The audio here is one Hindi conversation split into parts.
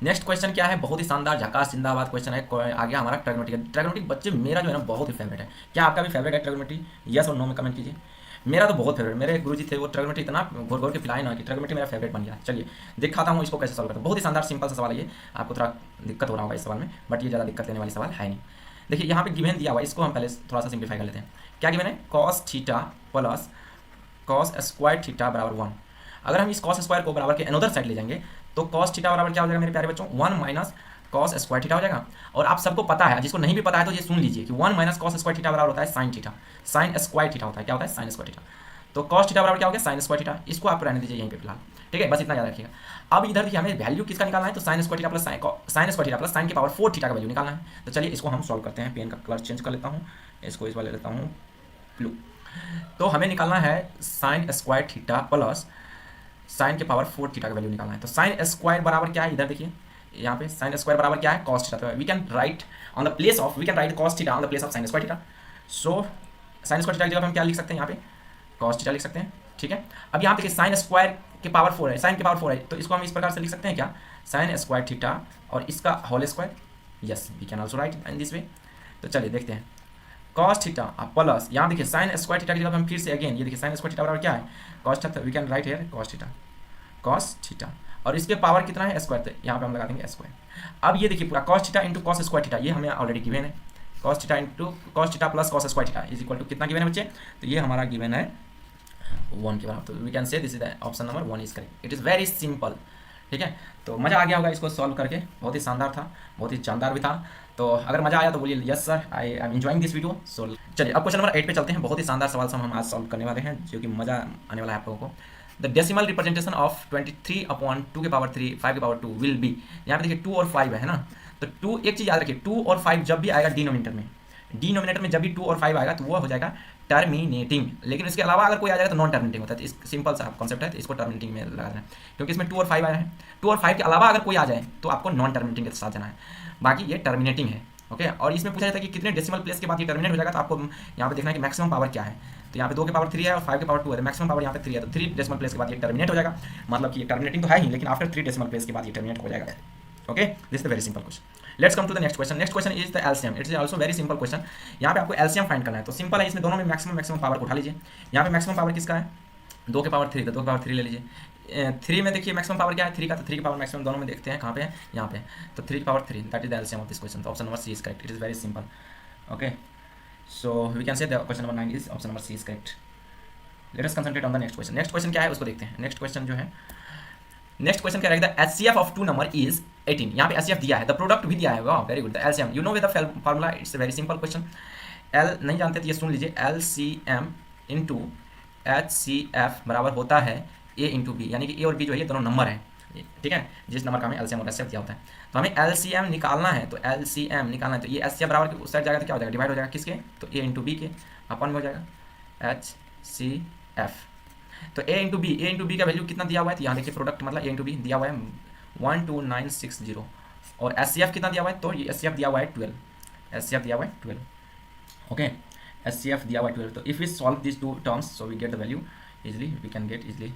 नेक्स्ट क्वेश्चन क्या है, बहुत ही शानदार झकास जिंदाबाद क्वेश्चन है। आ गया हमारा ट्रिग्नोमेट्री। ट्रिग्नोमेट्री बच्चे मेरा जो है ना बहुत ही फेवरेट है। क्या आपका भी फेवरेट है ट्रिग्नोमेट्री? यस और नो में कमेंट कीजिए। मेरा तो बहुत फेवरेट, मेरे गुरुजी थे वो ट्रिग्नोमेट्री इतना घोर घोर के पिलाए ना कि ट्रिग्नोमेट्री मेरा फेवरेट बन गया। चलिए दिखाता हूँ इसको कैसे सॉल्व करता हूँ। बहुत ही शानदार सिंपल सा सवाल है ये। आपको थोड़ा दिक्कत हो रहा होगा इस सवाल में, बट ये ज़्यादा दिक्कत लेने वाली सवाल है नहीं। देखिए यहाँ पे गिवन दिया हुआ है, इसको हम पहले थोड़ा सा सिंप्लीफाई कर लेते हैं। क्या गिवन है? Cos theta plus cos square theta बराबर 1। अगर हम इस कॉस स्क्वायर को बराबर के अनदर साइड ले जाएंगे तो कॉस थीटा बराबर क्या हो जाएगा मेरे प्यारे बच्चों? 1 माइनस कॉस स्क्वायर थीटा हो जाएगा। और आप सबको पता है, जिसको नहीं भी पता है तो ये सुन लीजिए कि 1 माइनस कॉस स्क्वायर थीटा बराबर होता है sine theta. Sign square theta होता है, क्या होता है? Sign square theta. तो कॉस थीटा बराबर क्या हो गया? Sign square theta. इसको आप रहने दीजिए यहीं पे फिलहाल, ठीक है? बस इतना याद रखिएगा। अब इधर देखिए हमें वैल्यू किसका निकालना है, तो sign square theta plus sign square theta plus sign के पावर 4 थीटा का वैल्यू निकालना है। तो चलिए इसको हम सॉल्व करते हैं। पेन का कलर चेंज कर लेता हूँ, इसको इस बार ले लेता हूँ ब्लू। तो हमें निकालना है sign square theta plus sign के पावर 4 थीटा का वैल्यू निकालना है। तो साइन स्क्वायर बराबर क्या है, इधर देखिए यहाँ पे साइन स्क्वायर बराबर क्या है? Cos theta. तो we can write on the place of, we can write cos theta on the place of sine square theta. So sine square theta की जगह हम क्या लिख सकते हैं? यहाँ पे कॉस थीटा लिख सकते हैं, ठीक है? अब यहाँ पे देखिए साइन स्क्वायर के पावर 4 है, साइन के पावर 4 है, तो इसको हम इस प्रकार से लिख सकते हैं क्या? साइन स्क्वायर थीटा और इसका whole square. Yes, we can also write in this way. तो चलिए देखते हैं। कॉस थीटा प्लस यहाँ देखिए साइन स्क्वायर थीटा की जगह हम फिर से अगेन ये देखिए साइन स्क्वायर थीटा बराबर क्या है? Cos theta. We can write here cos theta, cos theta. और इसके पावर कितना है? स्क्वायर। तो यहाँ पे हम लगा देंगे स्क्वायर। अब ये देखिए पूरा cos theta into cos square theta, ये हमें ऑलरेडी गिवन है। Cos theta into cos theta plus cos square theta is equal to कितना गिवन है बच्चे? तो ये हमारा गिवन है 1 के बराबर। तो we can say this is the option number 1 is correct. It is very simple, ठीक है? तो मज़ा आ गया होगा इसको सॉल्व करके, बहुत ही शानदार था, बहुत ही शानदार भी था। तो अगर मज़ा आया तो बोलिए yes sir, I am enjoying this video. So चलिए अब क्वेश्चन नंबर 8 पे चलते हैं। बहुत ही शानदार सवाल हम आज सॉल्व करने वाले हैं, जो कि मज़ा आने वाला है आप लोगों को। द डेसिमल रिप्रेजेंटेशन ऑफ 23/2 के पावर 3 5 के पावर 2 विल बी। यहाँ पे देखिए 2 और 5 है ना? तो 2, एक चीज़ याद रखिए, 2 और 5 जब भी आएगा डिनोमिनेटर में जब भी 2 और 5 आएगा तो वो हो जाएगा टर्मिनेटिंग। लेकिन इसके अलावा अगर कोई आ जाएगा तो नॉन टर्मिनेटिंग होता है। तो इस सिंपल सा कॉन्सेप्ट है, तो इसको टर्मिनेटिंग में लगा देना है, क्योंकि इसमें 2 और 5 आया है। 2 और 5 के अलावा अगर कोई आ जाए तो आपको नॉन टर्मिनेटिंग के साथ जाना है, बाकी ये टर्मिनेटिंग है। ओके, और इसमें पूछा जाता है कि कितने डेसिमल प्लेस के बाद ये टर्मिनेट हो जाएगा, तो आपको यहाँ पे देखना है कि मैक्सिमम पावर क्या है। तो यहाँ पे 2 के पावर 3 है और 5 के पावर 2 है, मैक्सिमम पावर यहाँ पे 3 है, तो 3 डेसिमल प्लेस के बाद ये टर्मिनेट हो जाएगा। मतलब कि ये टर्मिनेटिंग तो है ही, लेकिन आफ्टर 3 डेसिमल प्लेस के बाद ये टर्मिनेट हो जाएगा। Okay, this is the very simple question. Let's come to the next question. Next question is the LCM. It is also very simple question. यहाँ पे आपको एलसीएम फाइंड करना है, तो सिंपल है, इसमें दोनों में मैक्सिमम पावर को उठा लीजिए। यहाँ पे मैक्सिमम पावर किसका है? 2 के पावर 3 का, 2 के पावर 3 ले लीजिए। 3 में देखिए मैक्सिमम पावर क्या है? 3 का, तो 3 की पावर मैक्सिमम दोनों में देखते हैं कहाँ पे है, यहाँ पे। तो 3 की power 3, that is the LCM of this question. तो option number C is correct. It is very simple. Okay, so we can say the question number 9 is option number C is correct. Let us concentrate on the next question. Next question क्या है उसको देखते हैं। नेक्स्ट क्वेश्चन जो है, नेक्स्ट क्वेश्चन क्या रहेगा? The HCF of 2 number is 18। यहाँ पे एचसीएफ दिया है, द प्रोडक्ट भी दिया है। वाह, very good. The LCM you know with the formula, it's very simple question. L नहीं जानते तो ये सुन लीजिए, एलसीएम इंटू एचसीएफ बराबर होता है ए इंटू बी, यानी कि ए और बी जो है ये दोनों नंबर है, ठीक है? जिस नंबर का हमें एलसीएम और एचसीएफ दिया होता है, तो हमें एलसीएम निकालना है। तो एलसीएम निकालना है तो ये एचसीएफ बराबर उस साइड जाएगा तो क्या हो जाएगा? डिवाइड हो जाएगा किसके? तो ए इंटू बी के, अपन में हो जाएगा एच सी एफ। तो ए इंटू बी का वैल्यू कितना दिया हुआ है? तो यहाँ देखिए प्रोडक्ट मतलब ए इंटू बी दिया हुआ है 12960, और एस सी एफ कितना दिया हुआ है? तो ये एस सी एफ दिया हुआ है 12, एस सी एफ दिया हुआ है 12। ओके, एस सी एफ दिया हुआ है 12। तो if we solve this two terms so we get the value easily, we can get easily.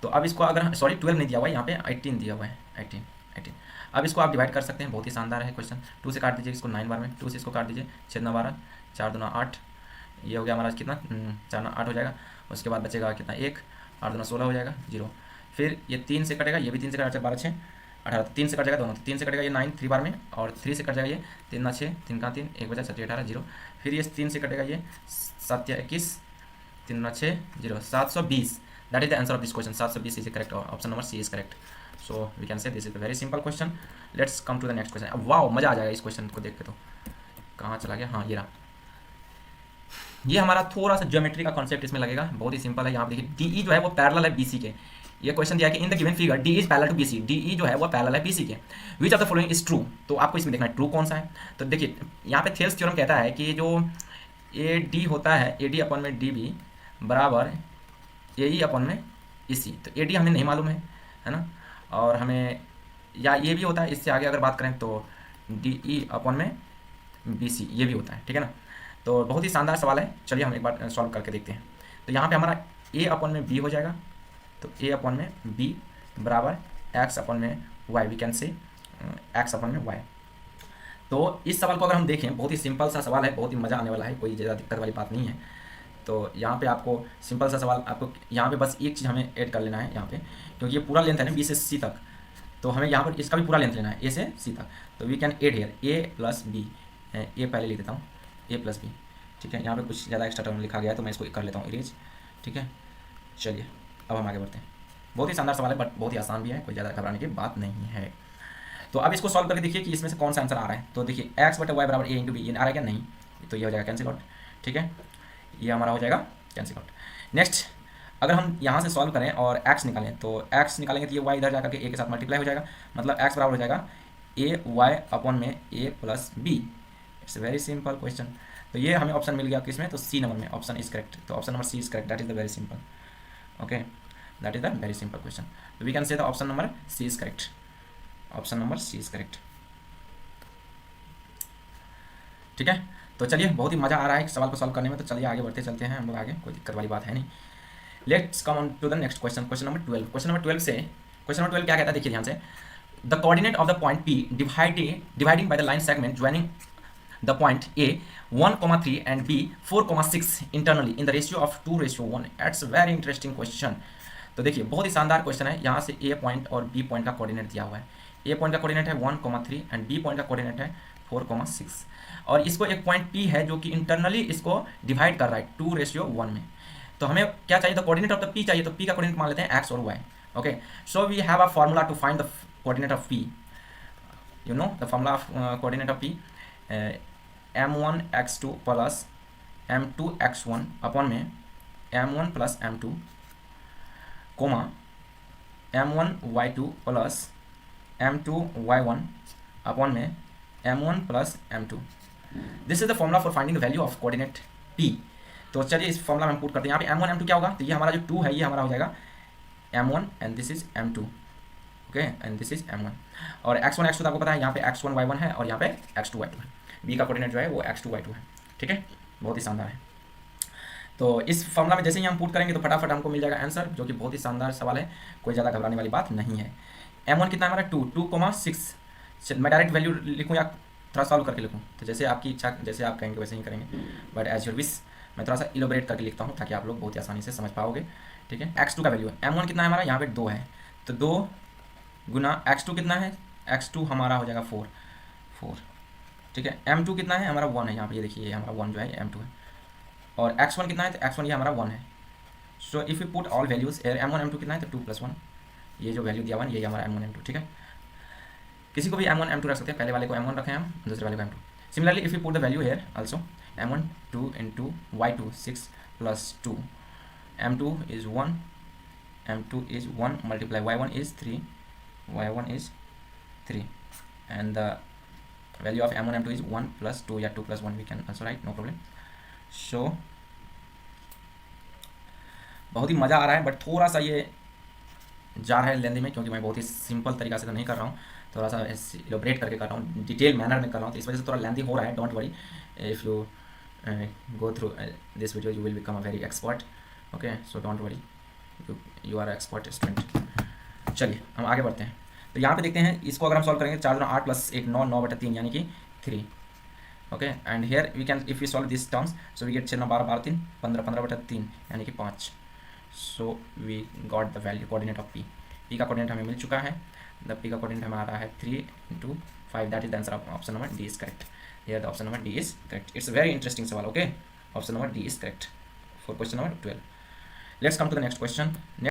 तो अब इसको अगर सॉरी 12 नहीं दिया हुआ है, यहाँ पे 18 दिया हुआ है, 18। अब इसको आप डिवाइड कर सकते हैं, बहुत ही शानदार है क्वेश्चन। 2 से काट दीजिए इसको 9 बार में, 2 से इसको काट दीजिए 6 9 12, 4 2 8, ये हो गया हमारा कितना 4 9 8 हो जाएगा। उसके बाद बचेगा कितना 1, 8 2 16 हो जाएगा 0। फिर ये 3 से कटेगा, ये भी 3 से कटेगा 12 6 18, 3 से कट जाएगा दोनों, तो 3 से कटेगा ये 9 3 बार में, और 3 से कट जाएगा ये 3 9 6, 3 का 3 1 बचा 7 18 0। फिर ये 3 से कटेगा ये 7 21 3 9 6 0, 720। That is the answer of this question. 720 is correct, option number C is correct. So we can say this is a very simple question. Let's come to the next question. अब वाओ, मजा आ जाएगा इस क्वेश्चन को देख के। तो कहाँ चला गया? हाँ, ये रहा। ये हमारा थोड़ा सा ज्योमेट्री का कॉन्सेप्ट इसमें लगेगा, बहुत ही सिंपल है। यहाँ पे देखिए डीई जो है वो पैरेलल है बीसी के। ये क्वेश्चन दिया है कि in the given figure D is parallel to BC, DE जो है वो पैरेलल है बीसी के। Which of the following is true? तो आपको इसमें देखना है ट्रू कौन सा है। तो देखिए यहाँ पे थेल्स थ्योरम कहता है कि जो ए डी होता है, ए डी अपन में डी बी बराबर ए ई अपन में ई सी। तो ए डी हमें नहीं मालूम है ना, और हमें या ये भी होता है, इससे आगे अगर बात करें तो डी ई अपन में बी सी ये भी होता है, ठीक है ना। तो बहुत ही शानदार सवाल है, चलिए हम एक बार सॉल्व करके देखते हैं। तो यहाँ पे हमारा ए अपन में बी हो जाएगा, तो ए अपन में बी बराबर एक्स अपन में y, we can say x upon में वाई। तो इस सवाल को अगर हम देखें, बहुत ही सिंपल सा सवाल है, बहुत ही मज़ा आने वाला है, कोई ज़्यादा दिक्कत वाली बात नहीं है। तो यहाँ पे आपको सिंपल सा सवाल, आपको यहाँ पे बस एक चीज़ हमें ऐड कर लेना है यहाँ पे, क्योंकि ये पूरा लेंथ है ना बी से सी तक, तो हमें यहाँ पर इसका भी पूरा लेंथ लेना है ए से सी तक। तो we can add here A plus B, A पहले लिख देता हूँ, ए प्लस बी, ठीक है। यहाँ पे कुछ ज़्यादा एक्स्ट्रा टर्म लिखा गया है तो मैं इसको कर लेता हूँ इरेज, ठीक है। चलिए अब हम आगे बढ़ते हैं। बहुत ही शानदार सवाल है, बट बहुत ही आसान भी है, कोई ज़्यादा घबराने की बात नहीं है। तो अब इसको सॉल्व करके देखिए कि इसमें से कौन सा आंसर आ रहा है। तो देखिए एक्स बटे वाई बराबर ए इंटू बी, ये आ रहा है क्या? नहीं, तो ये हो जाएगा कैंसिल आउट, ठीक है, ये हमारा हो जाएगा कैंसिल आउट। नेक्स्ट अगर हम यहाँ से सॉल्व करें और x निकालें, तो x निकालेंगे तो ये y इधर जाकर के a के साथ मल्टीप्लाई हो जाएगा, मतलब x बराबर हो जाएगा ए वाई अपॉन में a plus B. It's very simple question. तो ये हमें ऑप्शन मिल गया किसमें? तो सी नंबर में, ऑप्शन इज करेक्ट। तो option number C is correct, that is the very simple. Okay, that is the very simple question. तो we can say the option number C is correct, option number C is correct, ठीक है। तो चलिए बहुत ही मज़ा आ रहा है सवाल को सॉल्व करने में, तो चलिए आगे बढ़ते चलते हैं हम लोग आगे, कोई दिक्कत वाली बात है नहीं। Let's come on to the next question, question number 12। Question number 12 से, क्वेश्चन नंबर 12 क्या कहता है देखिए ध्यान से। The coordinate of the point P dividing by the line segment joining the point A 1,3 and B 4,6 internally in the ratio of 2:1। It's very interesting question. तो देखिए बहुत ही शानदार क्वेश्चन है। यहाँ से A पॉइंट और B पॉइंट का कोऑर्डिनेट दिया हुआ है। A पॉइंट का कोऑर्डिनेट है 1,3 एंड B पॉइंट का कोऑर्डिनेट है 4,6, और इसको एक पॉइंट P है जो कि इंटरनली इसको डिवाइड कर रहा है 2:1 में। तो हमें क्या चाहिए? तो कोऑर्डिनेट ऑफ द P चाहिए, तो P का कोऑर्डिनेट मान लेते हैं x और y। Okay, so we have a formula to find the coordinate of P। You know the formula of coordinate of P, m1x2 plus m2x1 upon में m1 plus m2 coma m1y2 plus m2y1 upon में m1 plus m2। This is the formula for finding the value of coordinate P। तो चलिए इस फॉर्मूला में हम पुट करते हैं। यहाँ पे m1 m2 क्या होगा? तो ये हमारा जो 2 है ये हमारा हो जाएगा m1 and this is m2, okay, and this is m1। और x1 x2 तो आपको पता है, यहाँ पे x1 y1 है और यहाँ पे x2 y2 है। b का कोऑर्डिनेट जो है वो x2 y2 है, ठीक है, बहुत ही शानदार है। तो इस फॉर्मूला में जैसे ही हम पुट करेंगे तो फटाफट हमको मिल जाएगा आंसर, जो कि बहुत ही शानदार सवाल है, कोई ज़्यादा घबराने वाली बात नहीं है। m1 कितना है हमारा? 2,6। मैं डायरेक्ट वैल्यू लिखूँ या थोड़ा सॉल्व करके लिखूँ? तो जैसे आपकी इच्छा, जैसे आप कहेंगे वैसे ही करेंगे, बट एज योर विश। मैं थोड़ा सा इलोबरेट करके लिखता हूँ ताकि आप लोग बहुत ही आसानी से समझ पाओगे, ठीक है। x2 का वैल्यू है, m1 कितना है हमारा? यहाँ पे 2 है, तो 2 गुना x2 कितना है? x2 हमारा हो जाएगा 4, ठीक है। m2 कितना है हमारा? 1 है, यहाँ पे ये देखिए हमारा 1 जो है m2 है। और x1 कितना है? तो x1 ये हमारा 1 है। So if you put all values air m1 m2 कितना है? तो 2 + 1, ये जो वैल्यू दिया हुआ है ये हमारा m1 m2, ठीक है। किसी को भी m1 m2 रख सकते हैं, पहले वाले को m1 रखें हम, दूसरे वाले को m2। Similarly if you put the value here also m1 2 into y2 6 plus 2, m2 is 1, m2 is 1 multiply y1 is 3, y1 is 3, and the value of m1 m2 is 1 plus 2 या 2 plus 1 we can also write, no problem. So बहुत ही मज़ा आ रहा है, बट थोड़ा सा ये जा रहा है लेंदी में, क्योंकि मैं बहुत ही सिंपल तरीका से तो नहीं कर रहा हूँ, थोड़ा सा इलोबरेट करके कर रहा हूँ, डिटेल मैनर में कर रहा हूँ, तो इस वजह से थोड़ा लेंदी हो रहा है। Don't worry, if you go through this video you will become a very expert, okay, so don't worry, you are an expert student। चलिए हम आगे बढ़ते हैं। तो यहाँ पे देखते हैं, इसको अगर हम सॉल्व करेंगे 4 × 8 + 1 9, 9/3 यानी कि 3, okay, and here we can if we solve this terms, so we get 6 × 12 = 3, 15 15/3 यानी कि 5। So we got the value coordinate of P का कोऑर्डिनेट हमें मिल चुका है। द P का कोऑर्डिनेट हमारा है 3 × 5, that is the answer of option number D is correct. Here the option number D is correct. It's a very interesting सवाल, okay? Option number D is correct for question number 12. Let's come to the next question.